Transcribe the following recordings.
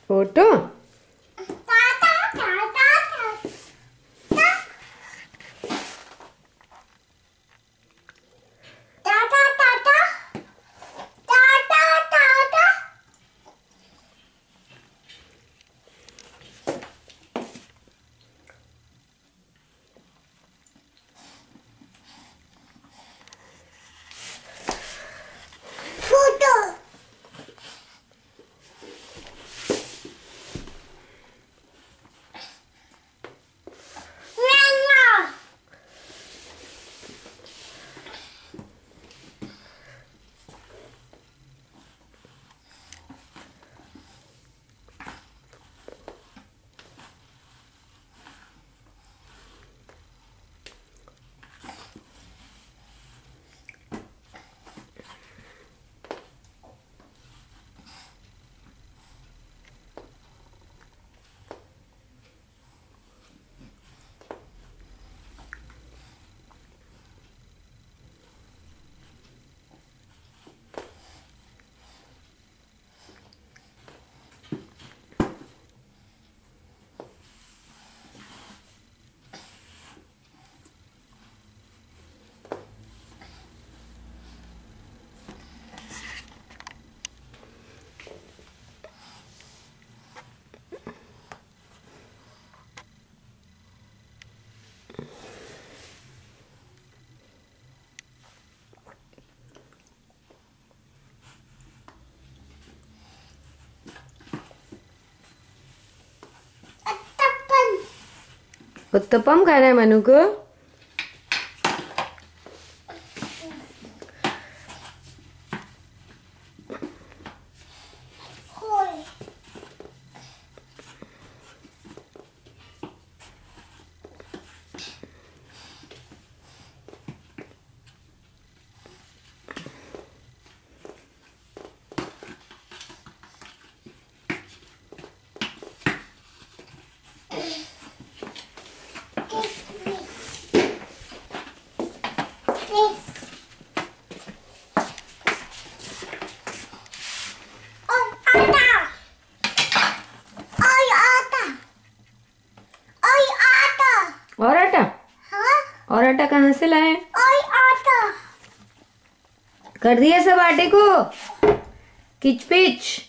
Photo uttapam खाना है मनु को। और आटा? हाँ? और आटा कहाँ से लाए? और आटा कर दिया सब आटे को किच पिच।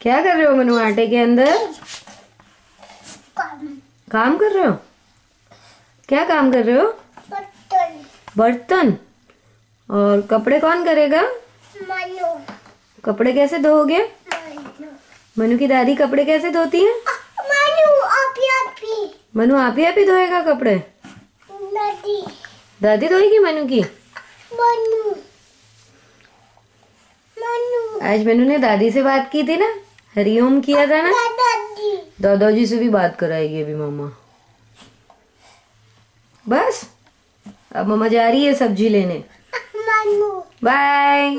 क्या कर रहे हो मनु आटे के अंदर? काम कर रहे हो? क्या काम कर रहे हो? बर्तन। बर्तन। और कपड़े कौन करेगा? मनु। कपड़े कैसे धोओगे? मनु की दादी कपड़े कैसे धोती है? मनु आप ही। मनु आप ही धोएगा कपड़े? दादी। दादी धोएगी मनु की? मनु। आज मनु ने दादी से बात की थी ना, हरिओम किया था ना। दादाजी। दादाजी से भी बात कराएगी अभी मम्मा। बस अब मम्मा जा रही है सब्जी लेने। बाय।